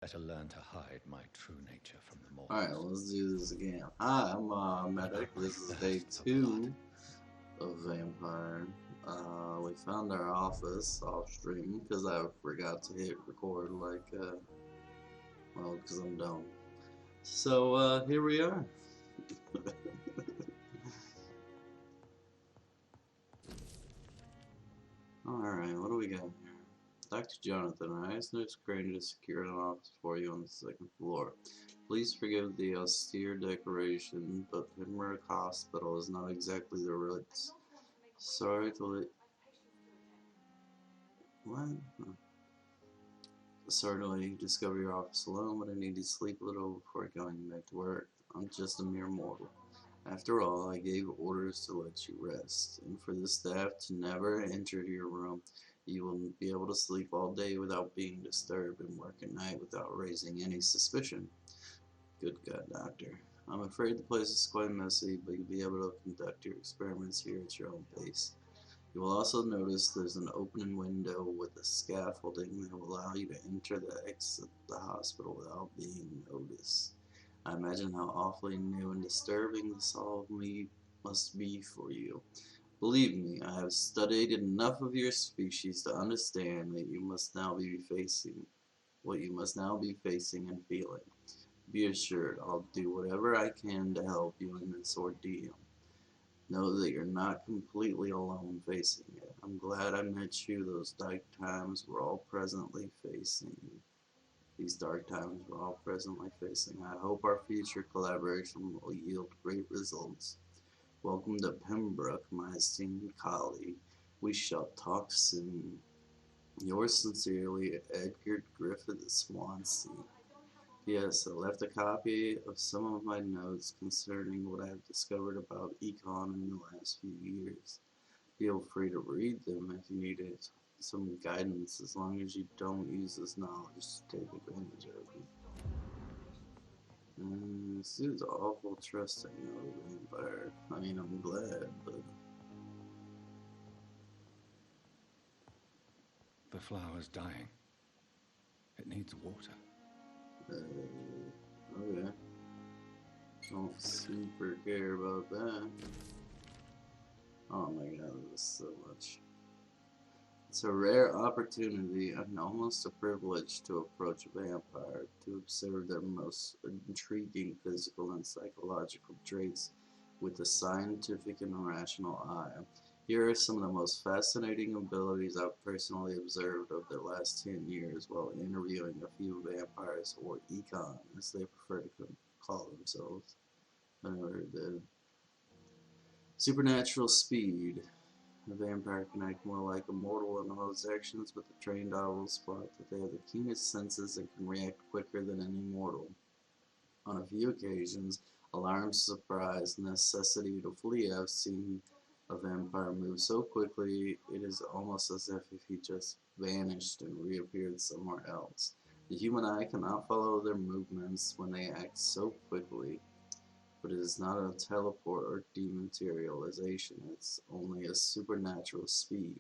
Better learn to hide my true nature from the mortals. Alright, let's do this again. Hi, I'm Medic. This is day Thirsts of 2 blood. of Vampire. We found our office off stream because I forgot to hit record, well, because I'm dumb. So, here we are. Alright, what do we got here? Dr. Jonathan, our ice nurse Crane has secured an office for you on the second floor. Please forgive the austere decoration, but Pembroke Hospital is not exactly the Ritz. Sorry to let... What? Sorry to let you discover your office alone, but I need to sleep a little before going back to work. I'm just a mere mortal. After all, I gave orders to let you rest, and for the staff to never enter your room. You will be able to sleep all day without being disturbed and work at night without raising any suspicion. Good God, Doctor. I'm afraid the place is quite messy, but you'll be able to conduct your experiments here at your own pace. You will also notice there's an open window with a scaffolding that will allow you to enter the exit the hospital without being noticed. I imagine how awfully new and disturbing this all must be for you. Believe me, I have studied enough of your species to understand that you must now be facing what you must now be facing and feeling. Be assured, I'll do whatever I can to help you in this ordeal. Know that you're not completely alone facing it. I'm glad I met you. Those dark times we're all presently facing. These dark times we're all presently facing. I hope our future collaboration will yield great results. Welcome to Pembroke, my esteemed colleague. We shall talk soon. Yours sincerely, Edgar Griffith Swansea. Yes, I left a copy of some of my notes concerning what I have discovered about econ in the last few years. Feel free to read them if you need some guidance, as long as you don't use this knowledge to take advantage of it. This dude's awful trusting of a vampire. I mean, I'm glad, but... The flower's dying. It needs water. Okay. Don't super care about that. Oh my god, this is so much. It's a rare opportunity and almost a privilege to approach a vampire, to observe their most intriguing physical and psychological traits with a scientific and rational eye. Here are some of the most fascinating abilities I've personally observed over the last 10 years while interviewing a few vampires, or econ, as they prefer to call themselves. I never heard that. Supernatural speed. A vampire can act more like a mortal in all his actions, but the trained eye will spot that they have the keenest senses and can react quicker than any mortal. On a few occasions, alarm, surprise, necessity to flee, I've seen a vampire move so quickly it is almost as if he just vanished and reappeared somewhere else. The human eye cannot follow their movements when they act so quickly, but it is not a teleport or dematerialization, it's only a supernatural speed.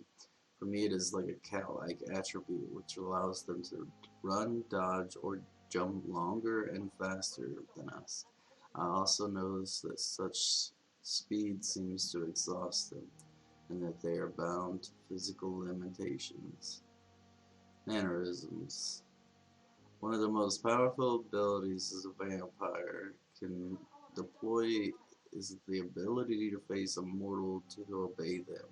For me, it is like a cat-like attribute which allows them to run, dodge, or jump longer and faster than us. I also notice that such speed seems to exhaust them, and that they are bound to physical limitations. Mannerisms. One of the most powerful abilities as a vampire can deploy is the ability to face a mortal to obey them.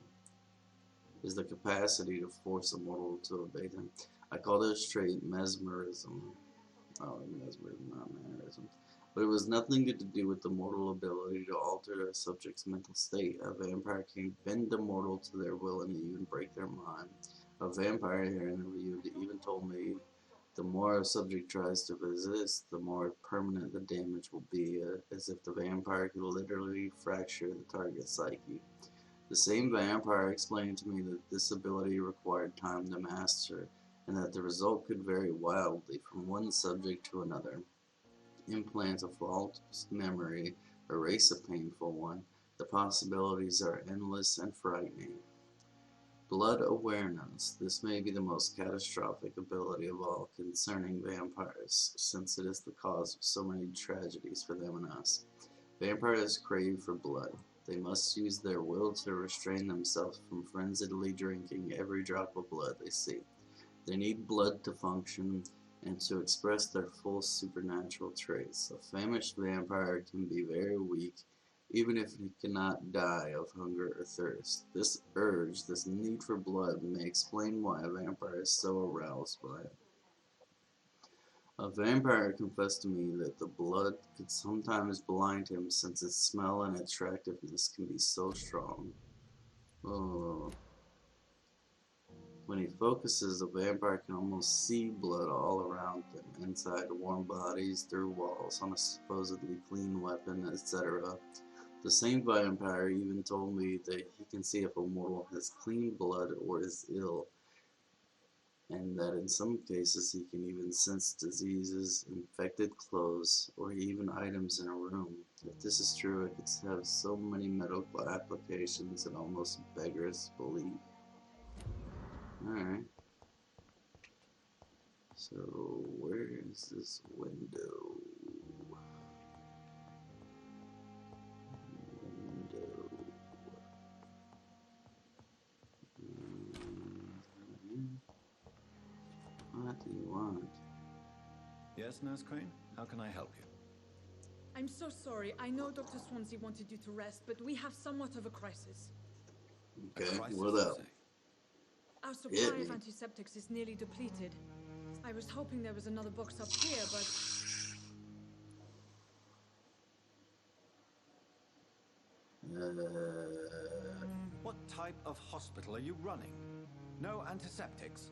Is the capacity to force a mortal to obey them. I call this trait mesmerism. Oh, mesmerism, not mannerism. But it was nothing to do with the mortal ability to alter a subject's mental state. A vampire can bend a mortal to their will and even break their mind. A vampire here interviewed even told me the more a subject tries to resist, the more permanent the damage will be, as if the vampire could literally fracture the target's psyche. The same vampire explained to me that this ability required time to master, and that the result could vary wildly from one subject to another. Implant a false memory, erase a painful one. The possibilities are endless and frightening. Blood awareness. This may be the most catastrophic ability of all concerning vampires, since it is the cause of so many tragedies for them and us. Vampires crave for blood. They must use their will to restrain themselves from frenziedly drinking every drop of blood they see. They need blood to function and to express their full supernatural traits. A famished vampire can be very weak, even if he cannot die of hunger or thirst. This urge, this need for blood, may explain why a vampire is so aroused by it. A vampire confessed to me that the blood could sometimes blind him since its smell and attractiveness can be so strong. Oh. When he focuses, a vampire can almost see blood all around them, inside warm bodies, through walls, on a supposedly clean weapon, etc. The same vampire even told me that he can see if a mortal has clean blood or is ill, and that in some cases he can even sense diseases, infected clothes, or even items in a room. If this is true, it could have so many medical applications it almost beggars belief. Alright. So, where is this window? What do you want? Yes, Nurse Crane? How can I help you? I'm so sorry. I know Dr. Swansea wanted you to rest, but we have somewhat of a crisis. Okay, A crisis, what you up? say? Our supply of antiseptics is nearly depleted. I was hoping there was another box up here, but... What type of hospital are you running? No antiseptics?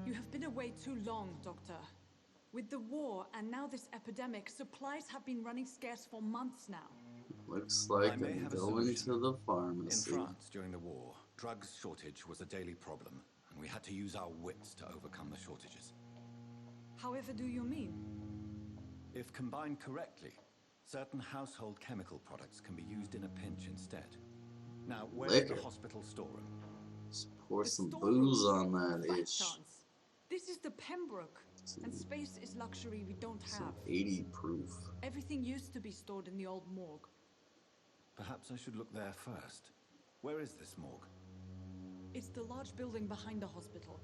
You have been away too long, Doctor. With the war and now this epidemic, supplies have been running scarce for months now. Looks like I may I'm have a going solution. to the In pharmacy. France, during the war, drugs shortage was a daily problem, and we had to use our wits to overcome the shortages. However do you mean? If combined correctly, certain household chemical products can be used in a pinch instead. Now, where's Liquor. the hospital storeroom? Just pour The some storeroom. booze on that Fat ish. chance. This is the Pembroke, and space is luxury we don't Some have. 80 proof. Everything used to be stored in the old morgue. Perhaps I should look there first. Where is this morgue? It's the large building behind the hospital.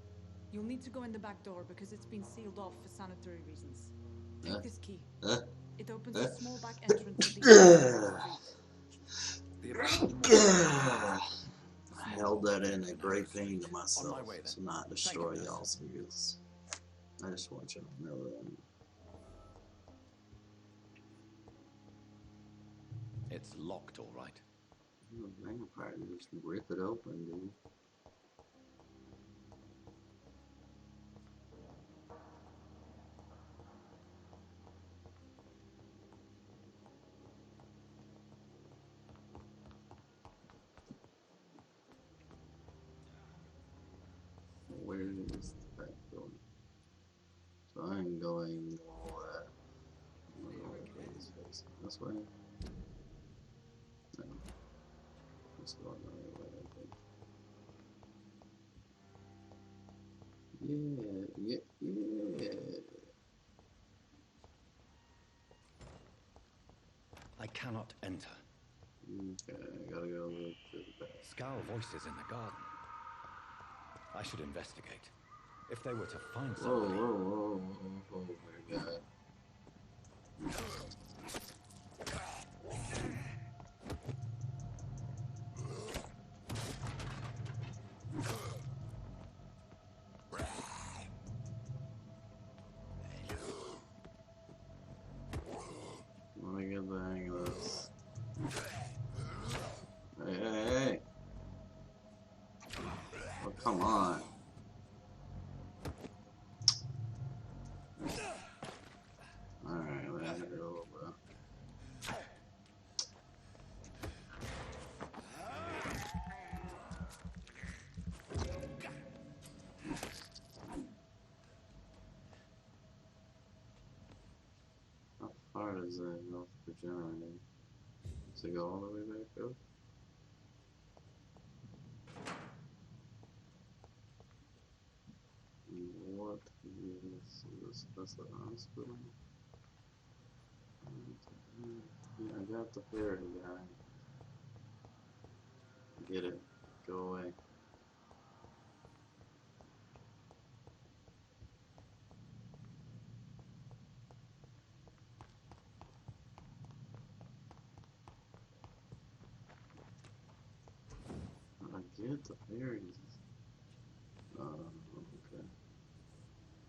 You'll need to go in the back door because it's been sealed off for sanitary reasons. Take this key. It opens a small back entrance at the end of the street. The abandoned morgue. I held that in a great pain to On my myself way, then. to not Thank destroy you, nurse. y'all's views. I just want you to know that. It's locked, all right. You're a vampire, you just rip it open, dude. Where is the back door? So I'm going this way. No. Let's go another way, I think. Yeah. I cannot enter. Okay, I gotta go look to the back. Scowl voices in the garden. I should investigate. If they were to find somebody... Whoa, my God. Let me get the hang of this. Hey. Oh, come on. Alright, let me go, bro. How far does that North Virginia? Does it go all the way back up? So that's the hospital. Yeah, I got the fairy guy. Get it. Go away. I get the fairies. Okay.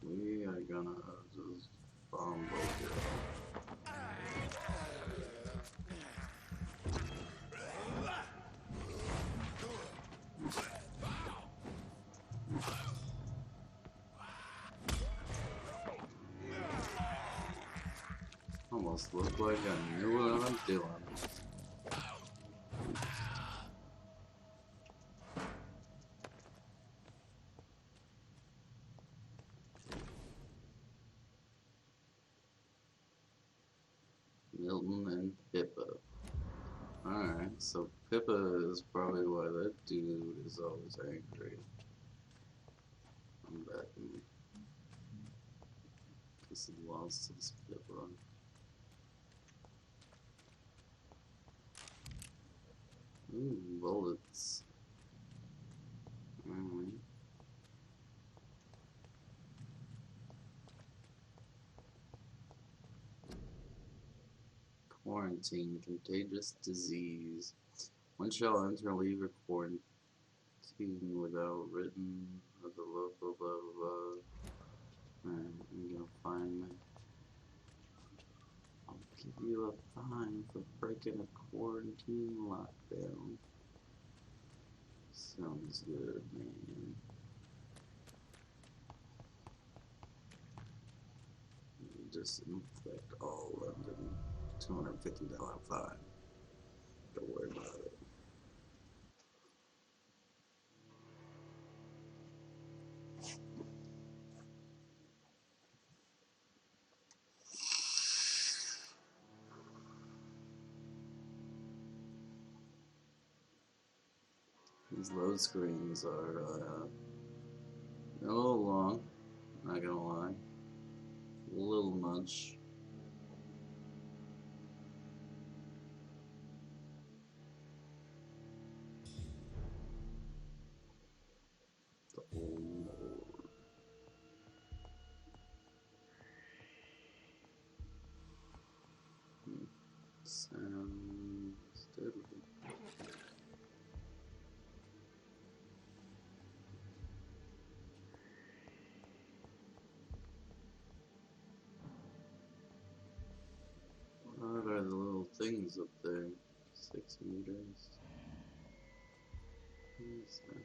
We are gonna just bomb both of them. Almost look like I knew what I'm doing. Milton and Pippa. Alright, so Pippa is probably why that dude is always angry. I'm betting. Because he lost his Pippa. Ooh, bullets. Alright. Quarantine, contagious disease. One shall enter and leave a quarantine without written of the local blah blah blah. Alright, you're gonna find me. I'll give you a fine for breaking a quarantine lockdown. Sounds good, man. Just infect all London. $250 fine. Don't worry about it. These load screens are a little long, not gonna lie. A little much. The whole more. Sounds deadly. What are the little things up there? 6 meters. What is that?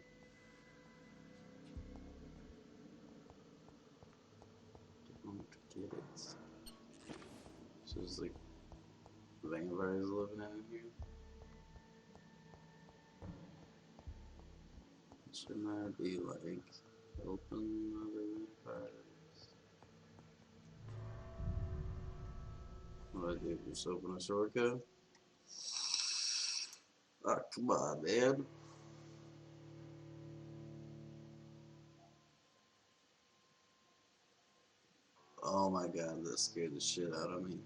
Don't get it. So there's like vampires living in here? Shouldn't that be like helping other vampires? What do I do? Just open a shortcut? Ah, come on, man. Oh my god, that scared the shit out of me.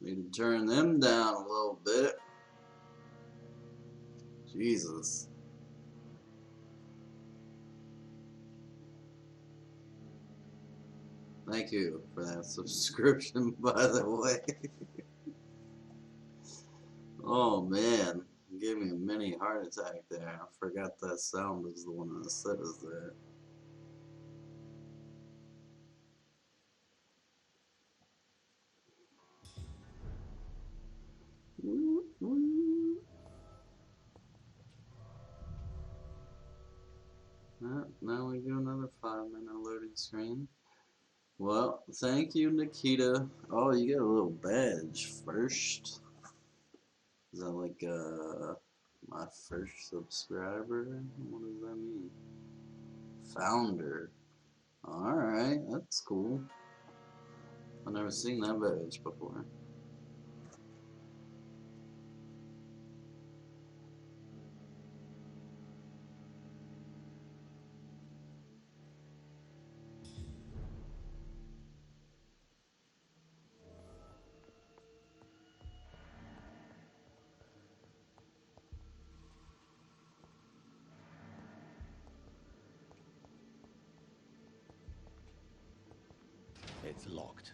Need to turn them down a little bit. Jesus. Thank you for that subscription, by the way. Oh man, it gave me a mini heart attack there. I forgot that sound was the one that said is there. Now we do another 5-minute loading screen. Well, thank you, Nikita. Oh, you get a little badge first. Is that like my first subscriber? What does that mean? Founder. Alright, that's cool. I've never seen that badge before. It's locked.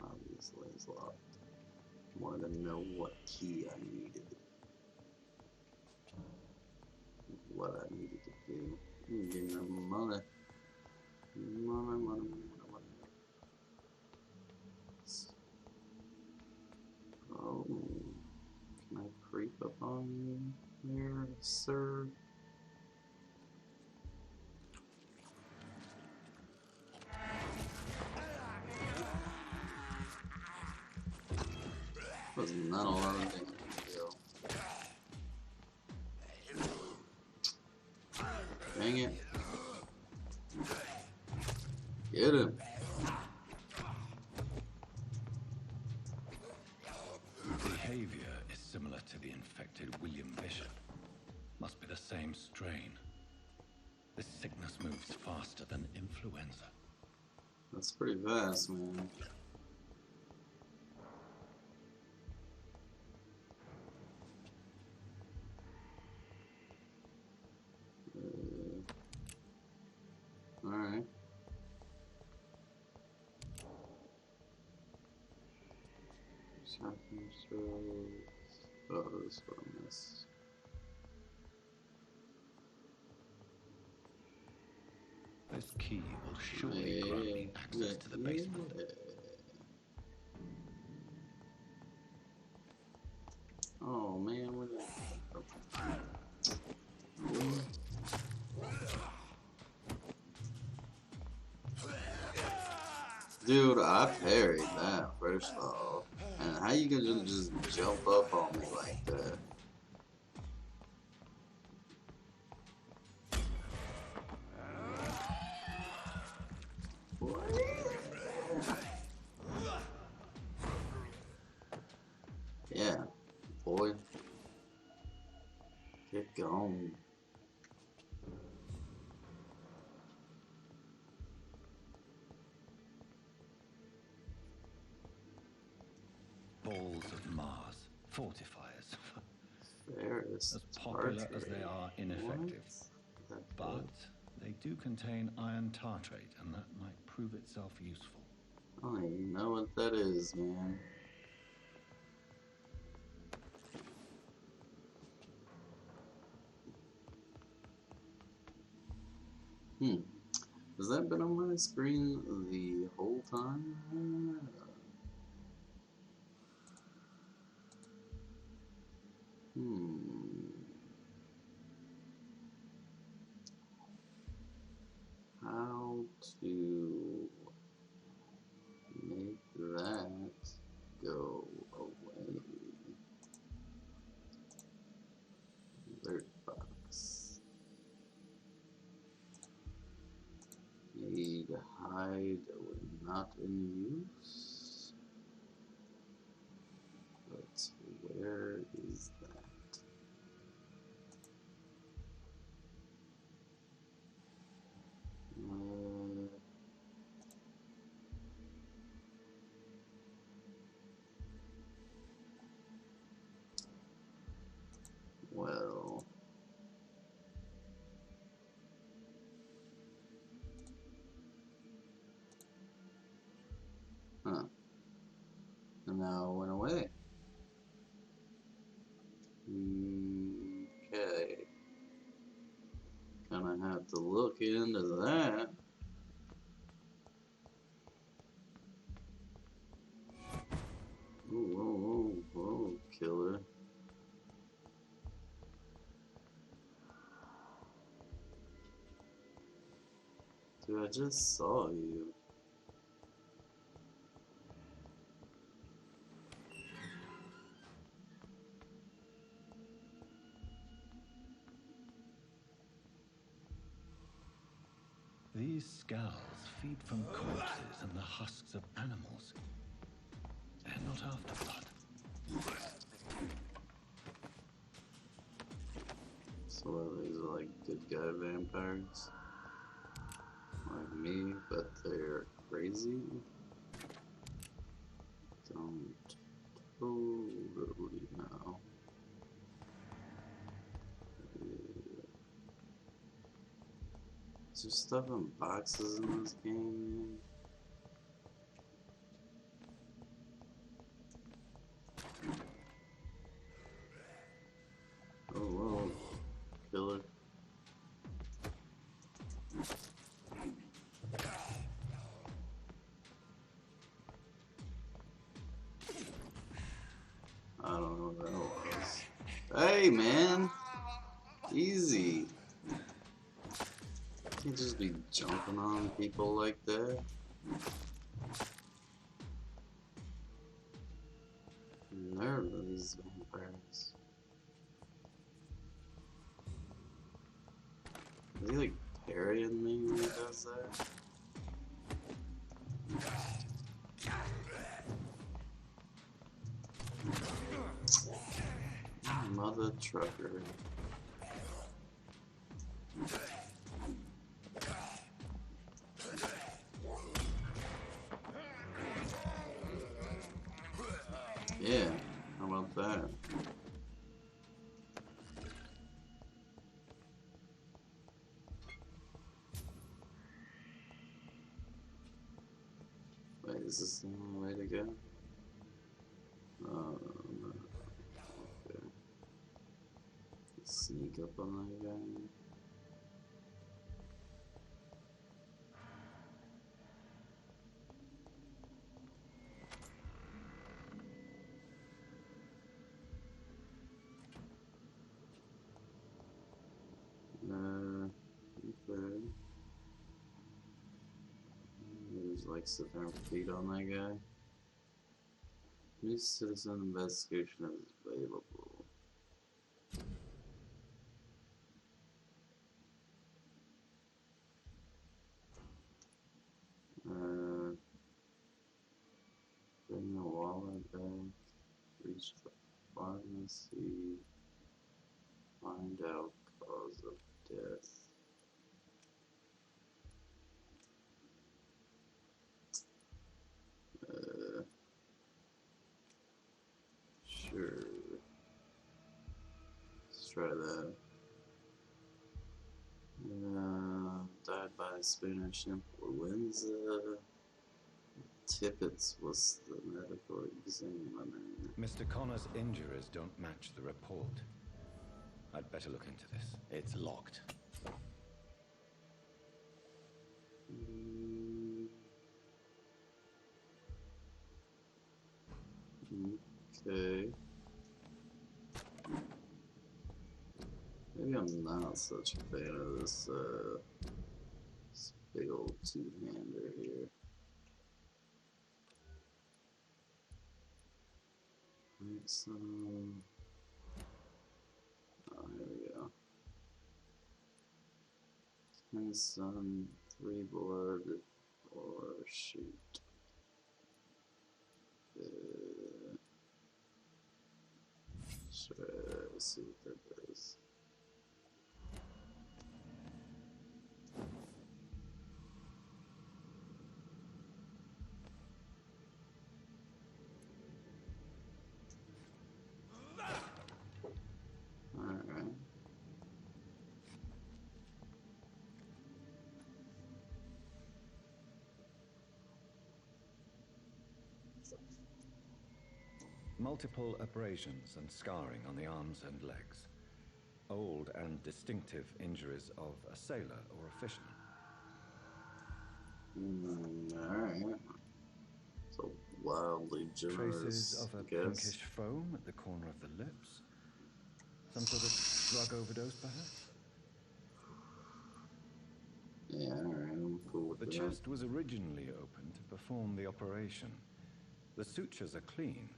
Obviously, it's locked. Wanted to know what key I needed. What I needed to do. I'm getting the money. Money. Oh, can I creep up on you here, sir? Was not a lot of damage, yo. Dang it. Get him. Behavior is similar to the infected William Bishop. Must be the same strain. This sickness moves faster than influenza. That's pretty fast, man. Alright. Shotgun shells. Oh, this is what I missed. This key will surely grant me access to the basement. Oh man, what is Dude, I parried that first off. And how you gonna just jump up on me like that? Yeah, boy. Get going. Balls of Mars, fortifiers. Ferris As popular as they are ineffective. But they do contain iron tartrate, and that might prove itself useful. I don't even know what that is, man. Has that been on my screen the whole time? How to make that go away? Alert box. Need hide when not in use. But where is that? Well, and now it went away. Okay. Gonna have to look into that. Whoa, killer. Dude, I just saw you. These skulls feed from corpses and the husks of animals. They're not after blood. So these are like good guy vampires. Like me, but they're crazy. Don't totally know. Is there stuff in boxes in this game? Oh, whoa. Killer. I don't know what that was. Hey, man! Easy. Can't just be jumping on people like that. Nerve of these vampires. Is he like parrying me when he does that? Mother trucker. Yeah, how about that? Wait, is this the only way to go? No. Okay. Sneak up on that guy. Okay. There's like sit there and feed on that guy. New citizen investigation is available. Bring the wallet back. Reach the pharmacy. Find out cause of death. Sure. Let's try that. Died by Spanish influenza. Tippets was the medical examiner. Mr. Connor's injuries don't match the report. I'd better look into this. It's locked. Okay. Maybe I'm not such a fan of this big old two-hander here. Some. Oh, here we go. 10 sun, 3 blood, or shoot. Sure, let's see what that does. Alright. Multiple abrasions and scarring on the arms and legs. Old and distinctive injuries of a sailor or a fisherman. Alright. So wildly generous. Traces of a pinkish foam at the corner of the lips. Some sort of drug overdose, perhaps? Yeah, alright, I'm cool with The that. chest was originally open to perform the operation. The sutures are clean.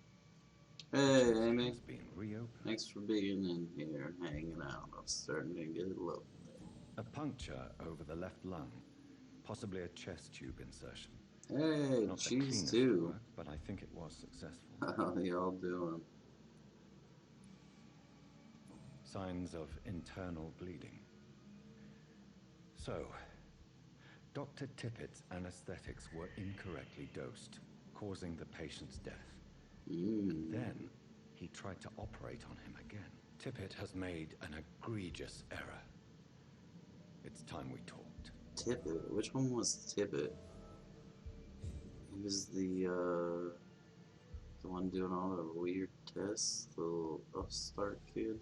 Hey, Amy. Has been reopened. Thanks for being in here, hanging out. I'm starting to get lonely. A puncture over the left lung, possibly a chest tube insertion. Hey, Not the cheese cleanest too. work, but I think it was successful. How y'all doing? Signs of internal bleeding. So, Dr. Tippett's anesthetics were incorrectly dosed, causing the patient's death. And then, he tried to operate on him again. Tippett has made an egregious error. It's time we talked. Tippett? Which one was Tippett? He was the one doing all the weird tests, the little upstart kid.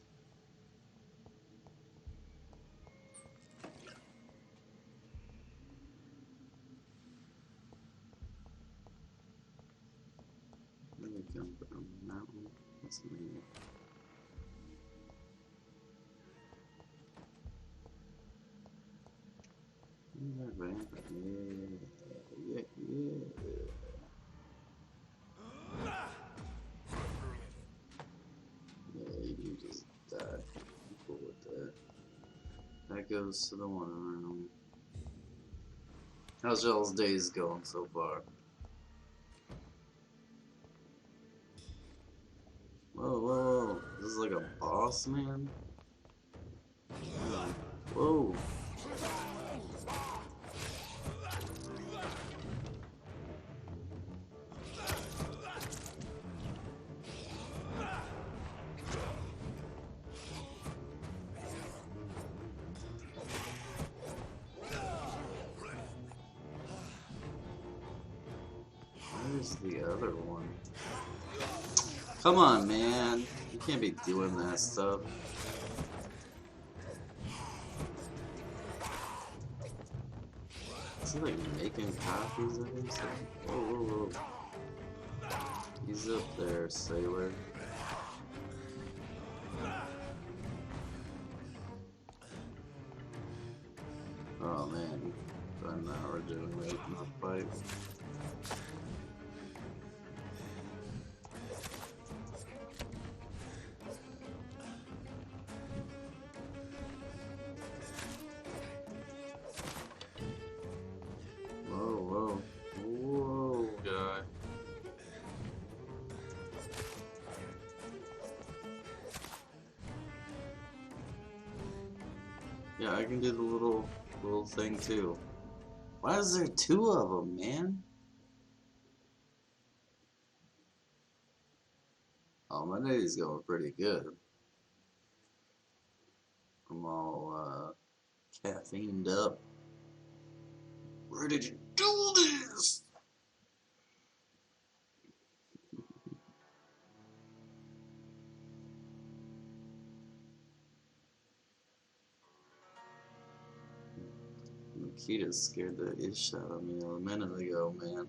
Where did they come from? Mountain? What's the name? Yeah. Yeah, you just died. I'm cool with that. That goes to the one room. How's y'all's days going so far? Whoa, whoa, whoa. This is like a boss, man? Whoa. Where's the other one? Come on, man. You can't be doing that stuff. Is he like making copies of himself? Whoa, whoa, whoa. He's up there, sailor. Oh man. I'm not regenerating my fight. Whoa, guy. Yeah, I can do the little thing too. Why is there two of them, man? Oh, my day's going pretty good. I'm all caffeined up, ready to do this. Nikita scared the ish out of me a minute ago, man.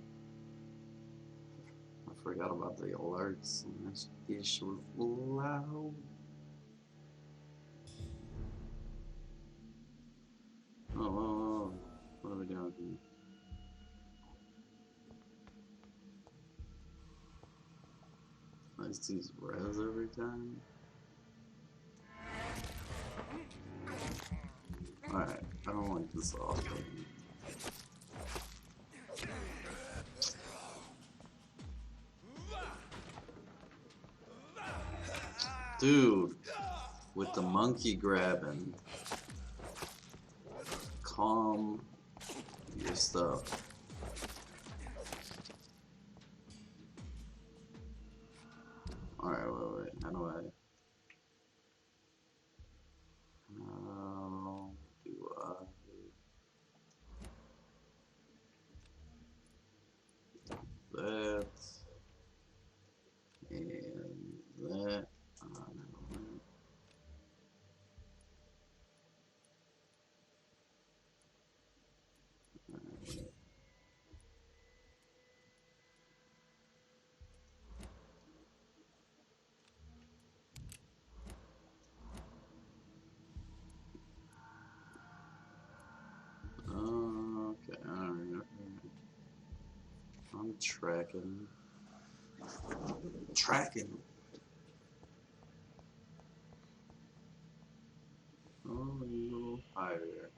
I forgot about the alerts. And that ish was loud. Oh, what are we doing here? Nice to use res every time. Alright, I don't like this offering. Dude, with the monkey grabbing, calm your stuff. Alright, wait, how do I... that and that. Okay, alright. I'm tracking. Oh, you little higher.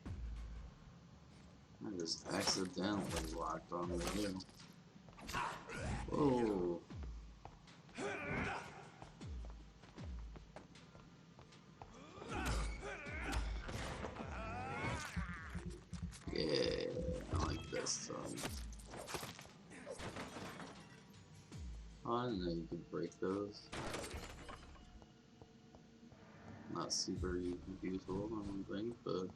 I just accidentally locked on the you. Whoa. Yeah, I like this. Oh, I didn't know you could break those. Not super useful, I don't think, but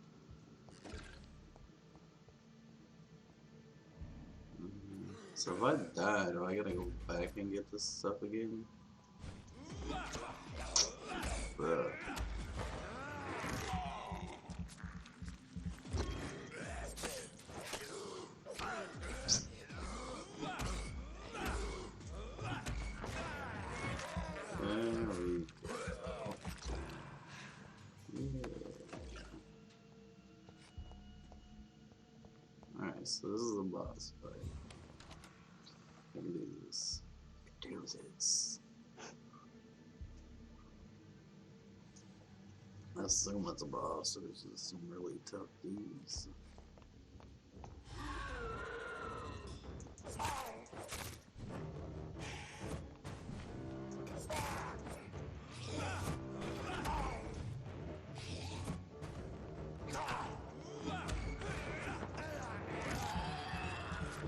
So if I die, do I gotta go back and get this stuff again? Bruh. Alright, so this is the boss fight. We can do this. We can do this. I assume it's a boss, there's just some really tough dudes.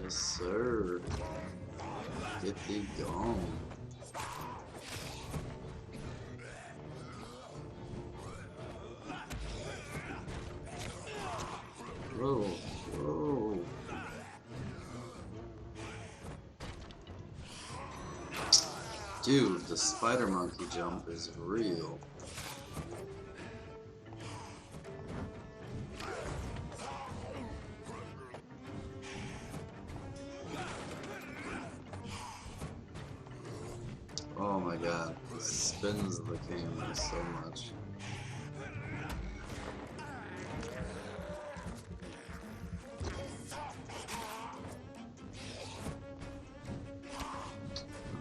Yes, sir. Get thee gone. Whoa, whoa. Dude, the spider monkey jump is real. Oh my god, it spins the camera so much.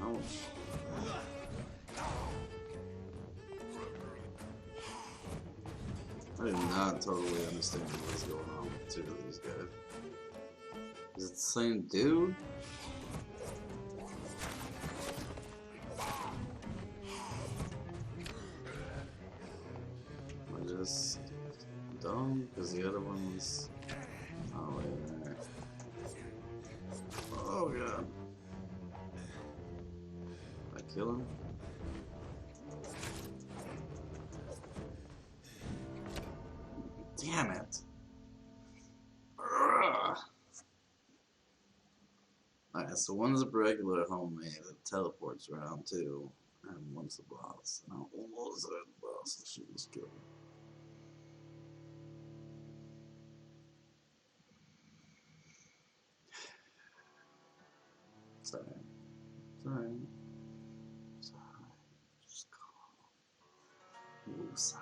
Ouch. I do not totally understand what's going on with two of these guys. Is it the same dude? Just dumb because the other one's. Oh wait a minute. Oh god. I kill him? Damn it. Ugh. Alright, so one's a regular homemade that teleports around too, and one's the boss. And I almost had the boss, I should just kill him. Sorry. Sorry. Sorry. Just calm. Woosah.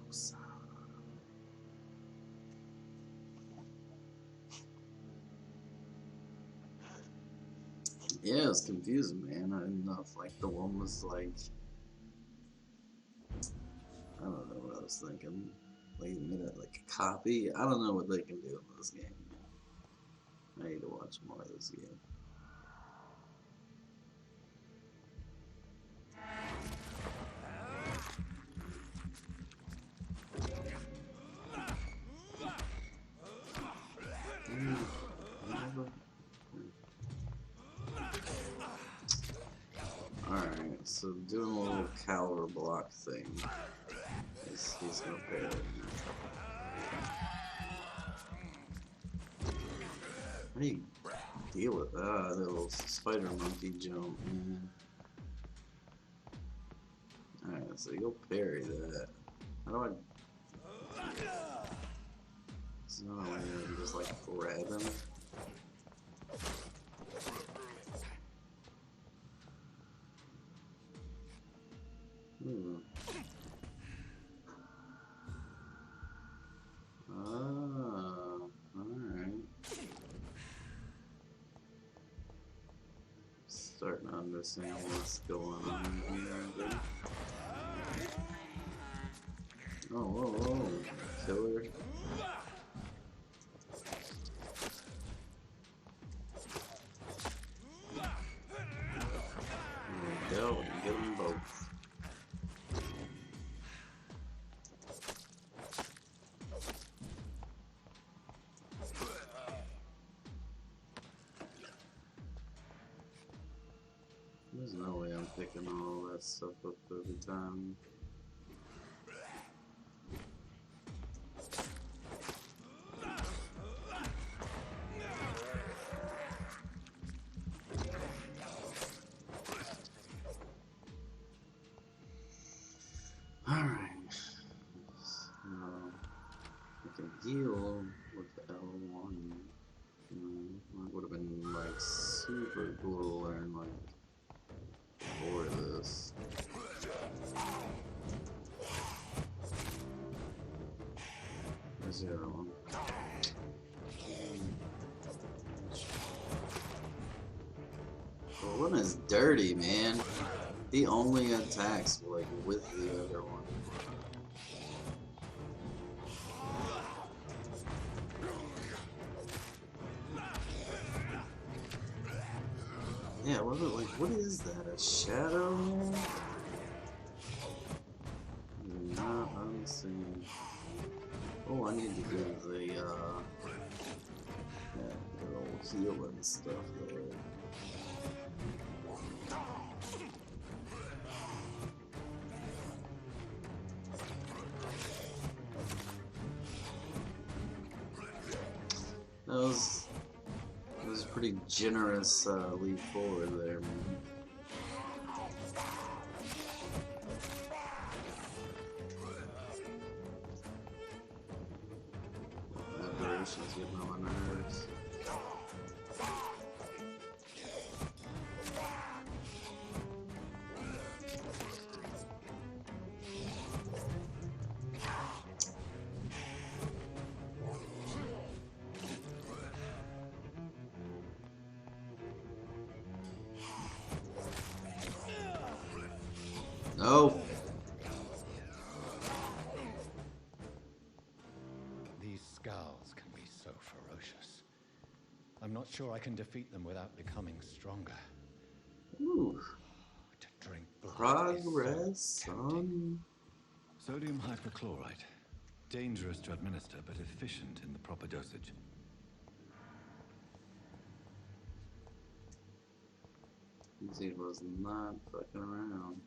Woosah. Yeah, it's confusing, man. I didn't know if like the one was like, I don't know what I was thinking. Like you made it like a copy. I don't know what they can do in this game. I need to watch more of this game. Alright, so doing a little cower block thing. He's gonna pay it. How do you deal with that? Little spider monkey jump, man. Alright, so you'll parry that. How do I... It's not a way to just like grab him. Alright. Starting to understand what's going on here. Oh, whoa, whoa. Killer. There we go, we can get them both. There's no way I'm picking all that stuff up every time. heal with L1. It would have been like super cool to learn like for this. Where's the other one? The one is dirty, man. He only attacks like with the other one. Yeah, what is that? A shadow, man? Not unseen. Oh, I need to do the little healing stuff there. That was a pretty generous leap forward there, man. Aberration's getting on my nerves. No. These skulls can be so ferocious. I'm not sure I can defeat them without becoming stronger. Ooh. To drink blood Progress, so tempting. son. Sodium hypochlorite. Dangerous to administer, but efficient in the proper dosage. He was not fucking around.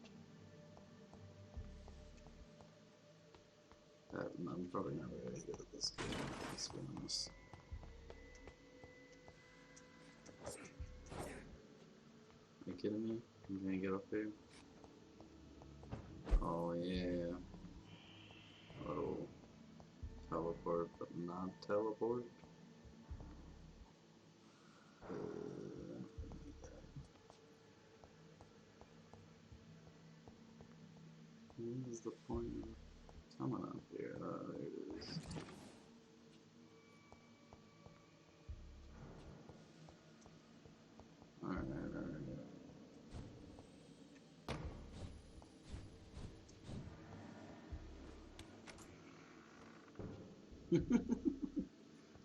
I'm probably not very good at this game, let's be honest. Are you kidding me? I'm gonna get up here? Oh yeah. Oh. Teleport, but not teleport? What is the point of coming up here? Oh, there it is. Alright.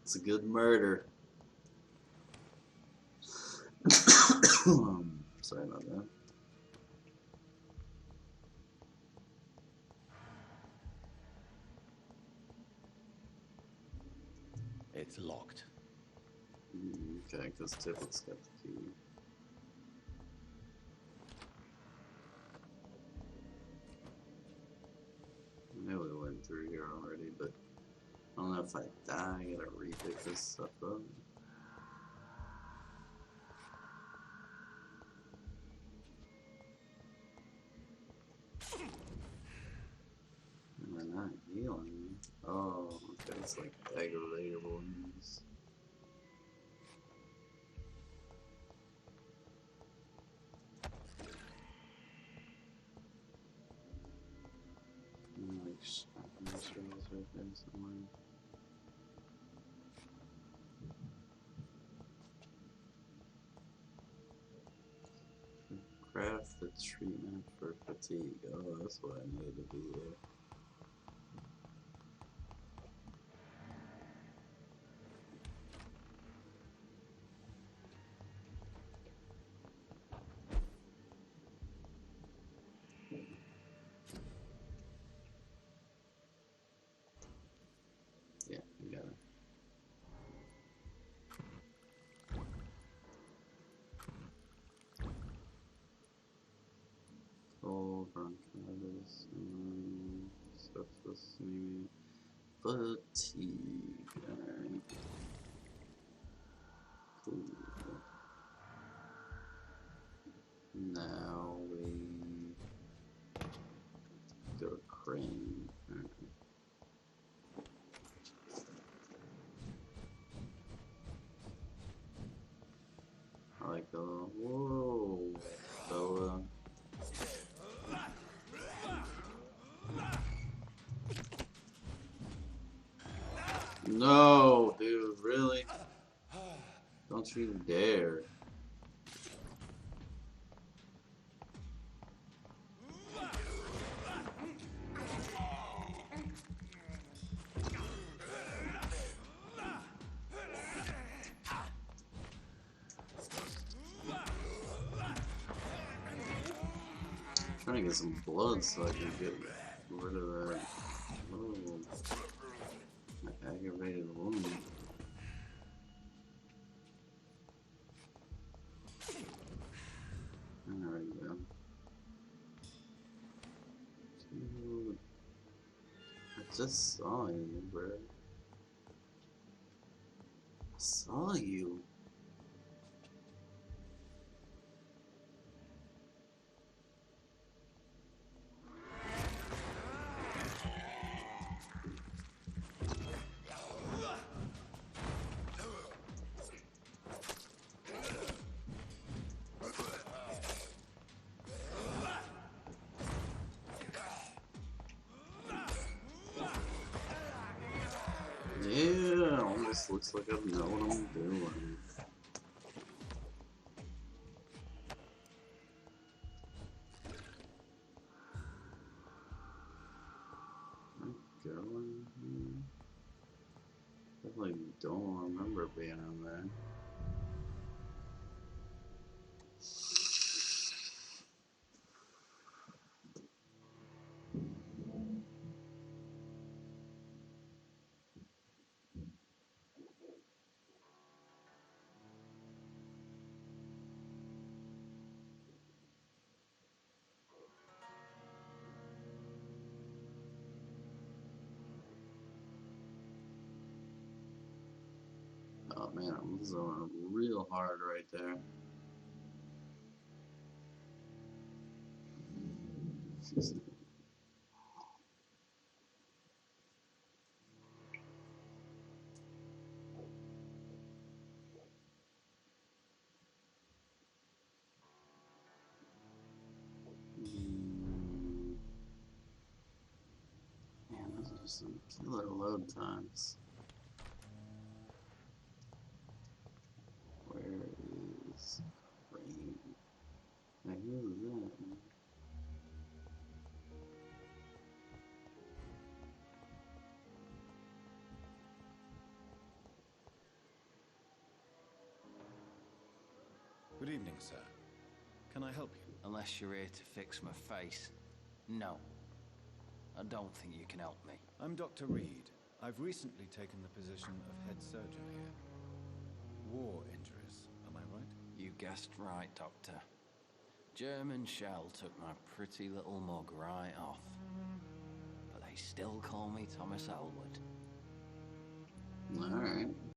It's a good murder. Sorry about that. It's locked. Okay, because Tippet's got the key. I know we went through here already, but I don't know if I die, I gotta re-pick this stuff up. They're not healing. Oh, okay, it's like aggravatable news. I'm sure it's right there somewhere. Craft the treatment for fatigue. Oh, that's what I needed to do there. Yeah, you got it. Cold, bronchitis, sepsis, maybe fatigue. Alright. Cool. Now we go to Crane. Alright. like a whoa, fella. No, dude, really? Don't you dare. Trying to get some blood so I can get rid of that little aggravated wound. There we go. Dude, I just saw you, bro. I saw you. Yeah, almost looks like I know what I'm doing. I'm going here. Definitely don't remember being on there. Oh man, I'm zoning real hard right there. Man, those are some killer load times. Where is Rain? Now, who is that? Good evening, sir. Can I help you? Unless you're here to fix my face. No. I don't think you can help me. I'm Dr. Reed. I've recently taken the position of head surgeon here. War injuries, am I right? You guessed right, Doctor. German shell took my pretty little mug right off. But they still call me Thomas Elwood. Alright.